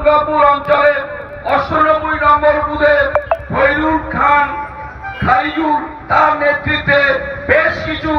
দুর্গাপুর অঞ্চলের 98 নম্বর বুথে ফৈরুল খান খালিজুর তার নেতৃত্বে বেশ কিছু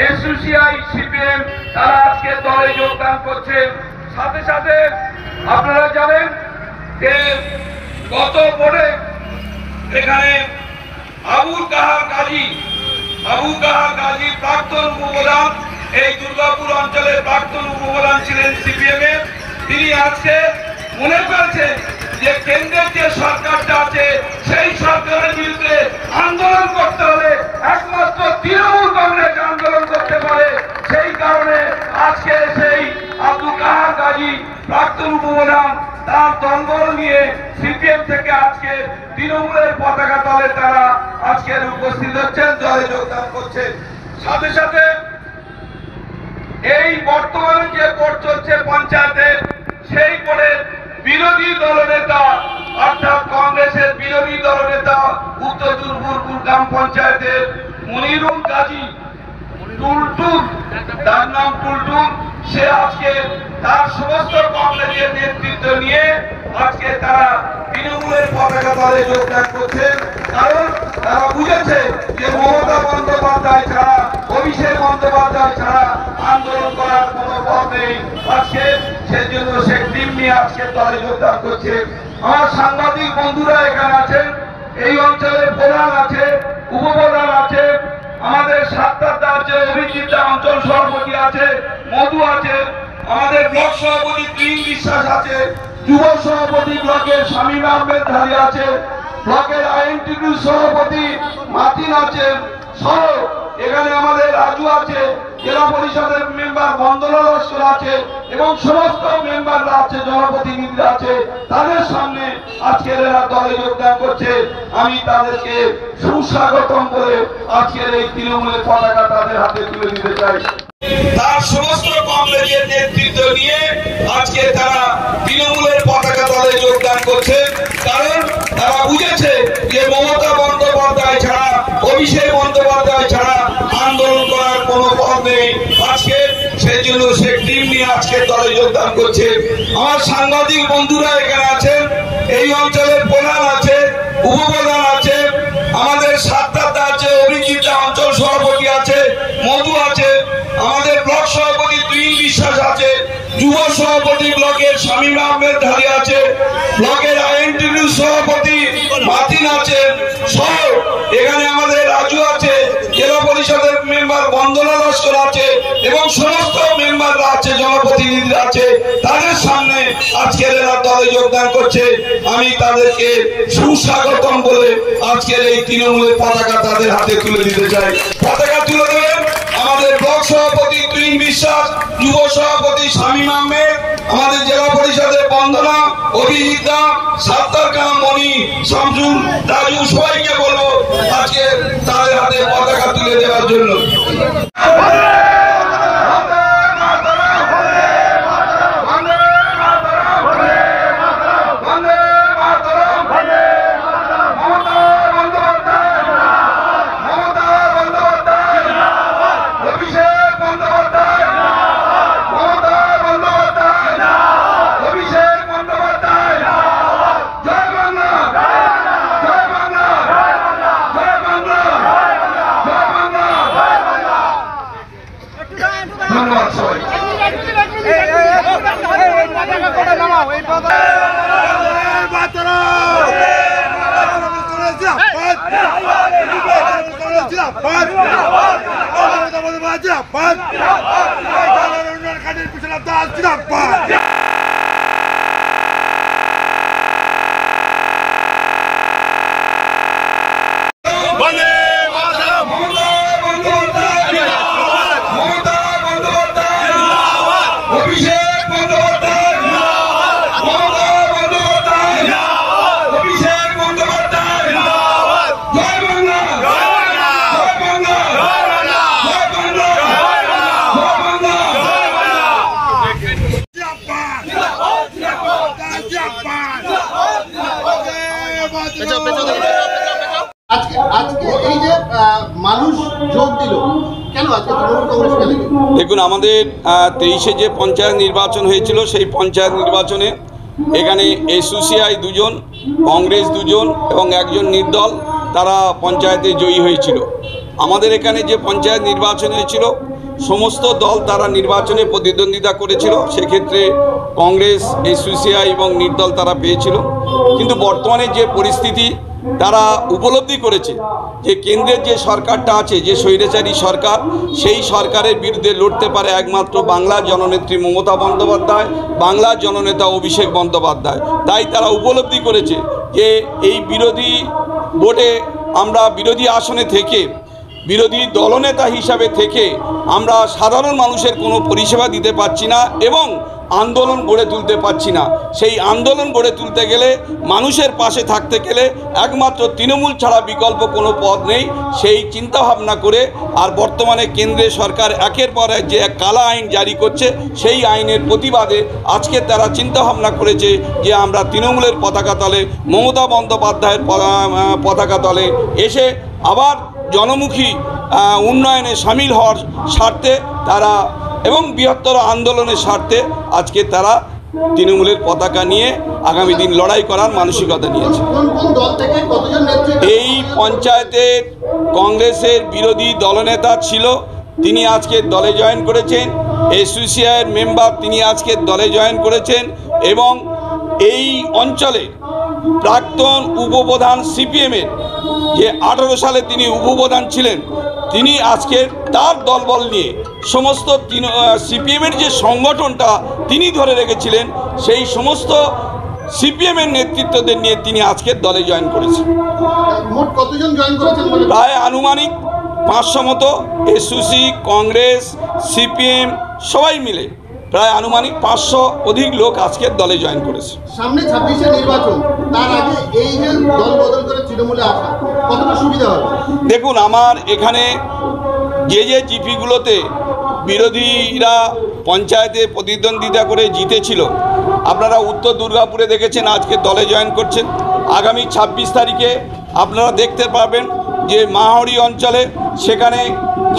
এসইউসিআই সিপিএম তারা আজকে দলে যোগদান করছেন। সাথে সাথে আপনারা জানেন যে গত ভোটে এখানে আবুল কাহার গাজী প্রাক্তন উপপ্রধান, এই দুর্গাপুর অঞ্চলের প্রাক্তন উপপ্রধান ছিলেন সিপিএম এর। তিনি আজকে মনে করেছেন যে কেন্দ্রের যে সরকারটা আছে সেই সরকারের বিরুদ্ধে আন্দোলন করতে হলে একমাত্র তৃণমূল কংগ্রেস আন্দোলন করতে পারে। সেই কারণে আজকে সেই আবুল কাহার গাজী প্রাক্তন উপপ্রধান তার দলবল নিয়ে সিপিএম থেকে আজকে তৃণমূলের পতাকা তলে তারা আজকের উপস্থিত হচ্ছেন, দলে যোগদান করছেন। সাথে সাথে এই বর্তমানে যে ভোট চলছে পঞ্চায়েতের, সেই ভোটের বিরোধী দলনেতা অর্থাৎ কংগ্রেসের বিরোধী দলনেতা উত্তর দুর্গাপুর গ্রাম পঞ্চায়েতের মনিরুল গাজী টুলটুল, তার নাম টুলটুল, সে আজকে তার সমস্ত কংগ্রেসের নেতৃত্ব নিয়ে আজকে তারা তৃণমূলের পতাকা দলে যোগদান করছেন। কারণ তারা বুঝেছে যে মমতা বন্দ্যোপাধ্যায় ছাড়া, অভিষেক বন্দ্যোপাধ্যায় ছাড়া আন্দোলন করার কোনো পথ নেই। আজকে সেজন্য সে টিম নিয়ে আজকে দলে যোগদান করছে। আমার সাংবাদিক বন্ধুরা এখানে আছেন, এই অঞ্চলের প্রধান আছে, উপপ্রধান আছে, আমাদের সাতটা আছে, অভিজিৎ অঞ্চল সভাপতি আছে, মধু আছে, আমাদের ব্লক সভাপতি তুহিন বিশ্বাস আছে, যুব সভাপতি ব্লকের শামীম আহমেদ ধারী আছে, ব্লকের আইএনটিটিউ সভাপতি মাতিন আছে, সহ এখানে আমাদের রাজু আছে, জেলা পরিষদের মেম্বার বন্দনা লস্কর আছে এবং সমস্ত মেম্বাররা আছে, জনপ্রতিনিধিরা আছে। তাদের সামনে আজকের এরা দলে যোগদান করছে। আমি তাদেরকে সুস্বাগতম বলে আজকের এই তৃণমূলের পতাকা তাদের হাতে তুলে দিতে চাই। তার সমস্ত কংগ্রেসের নেতৃত্ব নিয়ে আজকে তারা তৃণমূলের পতাকা দলে যোগদান করছে। কারণ তারা বুঝেছে যে মমতা বন্দ্যোপাধ্যায় ছাড়া, অভিষেক বন্দ্যোপাধ্যায় ছাড়া আন্দোলন করার কোনো পথ নেই। আজকে সেই জন্য সে টিম নিয়ে আজকে দলে যোগদান করছে। আমার সাংবাদিক বন্ধুরা এখানে আছেন, এই অঞ্চলের প্রধান আছে, উপপ্রধান আছে, আমাদের সাতটা আছে, অভিজিৎ অঞ্চল সভাপতি আছে, মধু আছে, আমাদের ব্লক সভাপতি তুহিন বিশ্বাস আছে, যুব সভাপতি ব্লকের শামীম আহমেদ ধারী আছে, ব্লকের আইএনটিটিউ সভাপতি মাতিন আছে, সহ এখানে আমাদের রাজু আছে, জেলা পরিষদের মেম্বার বন্দনা লস্কর আছে এবং সমস্ত মেম্বাররা আছে, জনপ্রতিনিধিরা আছে। তাদের সামনে আজকের এরা দলে যোগদান করছে। আমি তাদেরকে সুস্বাগতম বলে আজকের এই তৃণমূলের পতাকা তাদের হাতে তুলে দিতে চাই। পতাকা তুলে দেবেন আমাদের ব্লক সভাপতি তুহিন বিশ্বাস, যুব সভাপতি শামীম আহমেদ, আমাদের জেলা পরিষদের বন্দনা, অভিজিৎ, সাত্তার খান, মণি, শামসুল, রাজু, সবাইকে বলবো আজকে তাদের হাতে পতাকা তুলে দেওয়ার জন্য। দেখুন, আমাদের 23-এ যে পঞ্চায়েত নির্বাচন হয়েছিল সেই পঞ্চায়েত নির্বাচনে এখানে এসইউসিআই 2 জন, কংগ্রেস 2 জন এবং একজন নির্দল তারা পঞ্চায়েতে জয়ী হয়েছিল। আমাদের এখানে যে পঞ্চায়েত নির্বাচন হয়েছিল সমস্ত দল তারা নির্বাচনে প্রতিদ্বন্দ্বিতা করেছিল, সেক্ষেত্রে কংগ্রেস, এসইউসিআই এবং নির্দল তারা পেয়েছিল। কিন্তু বর্তমানে যে পরিস্থিতি তারা উপলব্ধি করেছে যে কেন্দ্রের যে সরকারটা আছে, যে স্বৈরাচারী সরকার, সেই সরকারের বিরুদ্ধে লড়তে পারে একমাত্র বাংলার জননেত্রী মমতা বন্দ্যোপাধ্যায়, বাংলার জননেতা অভিষেক বন্দ্যোপাধ্যায়। তাই তারা উপলব্ধি করেছে যে এই বিরোধী ভোটে আমরা বিরোধী আসনে থেকে, বিরোধী দলনেতা হিসাবে থেকে আমরা সাধারণ মানুষের কোনো পরিষেবা দিতে পারছি না এবং আন্দোলন গড়ে তুলতে পারছি না। সেই আন্দোলন গড়ে তুলতে গেলে, মানুষের পাশে থাকতে গেলে একমাত্র তৃণমূল ছাড়া বিকল্প কোনো পথ নেই। সেই চিন্তাভাবনা করে আর বর্তমানে কেন্দ্রের সরকার একের পর এক যে কালা আইন জারি করছে, সেই আইনের প্রতিবাদে আজকে তারা চিন্তাভাবনা করেছে যে আমরা তৃণমূলের পতাকা তলে, মমতা বন্দ্যোপাধ্যায়ের পতাকা তলে এসে আবার জনমুখী উন্নয়নে সামিল হওয়ার স্বার্থে তারা এবং বৃহত্তর আন্দোলনের স্বার্থে আজকে তারা তৃণমূলের পতাকা নিয়ে আগামী দিন লড়াই করার মানসিকতা নিয়েছে। এই পঞ্চায়েতে কংগ্রেসের বিরোধী দলনেতা ছিল, তিনি আজকে দলে জয়েন করেছেন। এসইউসিআইয়ের মেম্বার, তিনি আজকে দলে জয়েন করেছেন এবং এই অঞ্চলে প্রাক্তন উপপ্রধান সিপিএমের, যে 18 সালে তিনি উপপ্রধান ছিলেন, তিনি আজকে তার দলবল নিয়ে সমস্ত সিপিএমের যে সংগঠনটা তিনি ধরে রেখেছিলেন, সেই সমস্ত সিপিএমের নেতৃত্বদের নিয়ে তিনি আজকের দলে জয়েন করেছেন। মোট কতজন জয়েন করেছেন? প্রায় আনুমানিক 500 মতো, এসইউসি, কংগ্রেস, সিপিএম সবাই মিলে প্রায় আনুমানিক 500 অধিক লোক আজকের দলে জয়েন করেছে। সামনে 26-এ নির্বাচন, তার আগে এই যে দল বদল করে তৃণমূলে আসা কতটা সুবিধা হবে? দেখুন, আমার এখানে যে জিপিগুলোতে বিরোধীরা পঞ্চায়েতে প্রতিদ্বন্দ্বিতা করে জিতেছিল, আপনারা উত্তর দুর্গাপুরে দেখেছেন আজকে দলে জয়েন করছেন। আগামী 26 তারিখে আপনারা দেখতে পাবেন যে মাহরি অঞ্চলে সেখানে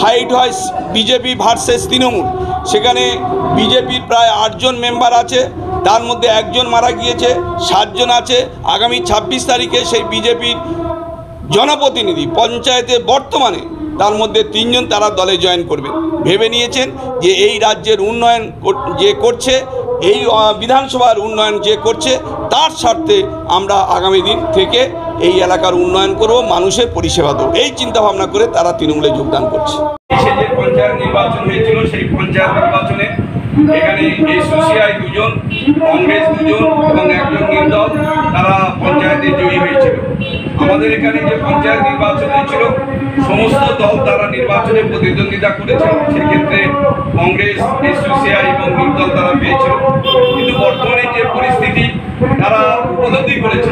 ফাইট হয় বিজেপি ভার্সেস তৃণমূল। সেখানে বিজেপির প্রায় 8 জন মেম্বার আছে, তার মধ্যে 1 জন মারা গিয়েছে, 7 জন আছে। আগামী 26 তারিখে সেই বিজেপির জনপ্রতিনিধি পঞ্চায়েতে বর্তমানে তার মধ্যে 3 জন তারা দলে জয়েন করবে। ভেবে নিয়েছেন যে এই রাজ্যের উন্নয়ন যে করছে, এই বিধানসভার উন্নয়ন যে করছে, তার স্বার্থে আমরা আগামী দিন থেকে এই এলাকার উন্নয়ন করব, মানুষের পরিষেবা দেবো, এই চিন্তাভাবনা করে তারা তৃণমূলে যোগদান করছে। যে পঞ্চায়েত নির্বাচন হয়েছিল, সেই পঞ্চায়েত নির্বাচনে এখানে এসইউসিআই 2 জন, কংগ্রেস 2 জন এবং একজন নির্দল তারা পঞ্চায়েতে জয়ী হয়েছিল। আমাদের এখানে যে পঞ্চায়েত নির্বাচন হয়েছিল সমস্ত দল তারা নির্বাচনে প্রতিদ্বন্দ্বিতা করেছিল, সেক্ষেত্রে কংগ্রেস, এসইউসিআই এবং নির্দল তারা পেয়েছিল। কিন্তু বর্তমানে যে পরিস্থিতি তারা উপলব্ধি করেছে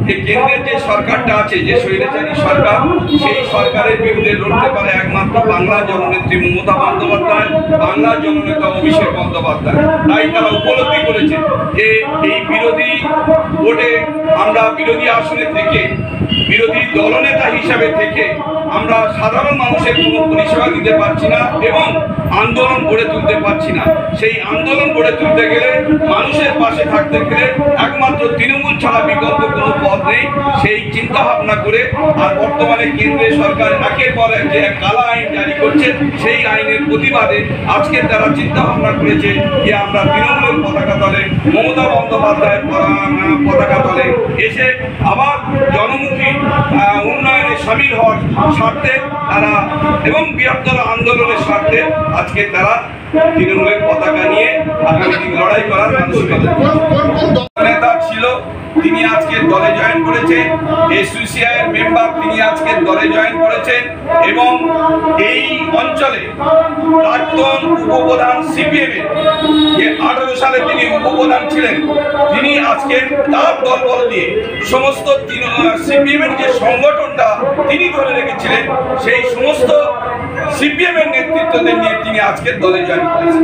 যে কেন্দ্রের যে সরকারটা আছে, যে স্বৈরাচারী সরকার, সেই সরকারের বিরুদ্ধে লড়তে পারে একমাত্র বাংলার জননেত্রী মমতা বন্দ্যোপাধ্যায়, বাংলার জননেতা অভিষেক বন্দ্যোপাধ্যায়। তাই তারা উপলব্ধি করেছে যে এই বিরোধী ভোটে আমরা বিরোধী আসনে থেকে, বিরোধী দলনেতা হিসাবে থেকে আমরা সাধারণ মানুষের কোনো পরিষেবা দিতে পারছি না এবং আন্দোলন গড়ে তুলতে পারছি না। সেই আন্দোলন গড়ে তুলতে গেলে, মানুষের পাশে থাকতে গেলে একমাত্র তৃণমূল ছাড়া বিকল্প কোনো পথ নেই। সেই চিন্তা ভাবনা করে আর বর্তমানে কেন্দ্রের সরকার একের পর এক যে কালা আইন জারি করছে, সেই আইনের প্রতিবাদে আজকে তারা চিন্তা ভাবনা করেছে যে আমরা তৃণমূলের পতাকা তলে, মমতা বন্দ্যোপাধ্যায়ের পতাকা তলে এসে আবার জনমুখী উন্নয়নে সামিল হওয়ার স্বার্থে তারা এবং বৃহত্তর আন্দোলনের স্বার্থে আজকে তারা তৃণমূলের পতাকা নিয়ে আগামী দিন লড়াই করার মানসিকতা নেতা ছিল, তিনি আজকে দলে জয়েন করেছেন। এসইউসিআইয়ের মেম্বার, তিনি আজকে দলে জয়েন করেছেন এবং এই অঞ্চলে প্রাক্তন উপপ্রধান সিপিএমের, যে 18 সালে তিনি উপপ্রধান ছিলেন, তিনি আজকে তার দলবল নিয়ে সমস্ত সিপিএমের যে সংগঠনটা তিনি ধরে রেখেছিলেন, সেই সমস্ত সিপিএমের নেতৃত্বদের নিয়ে তিনি আজকে দলে জয়েন করেছেন।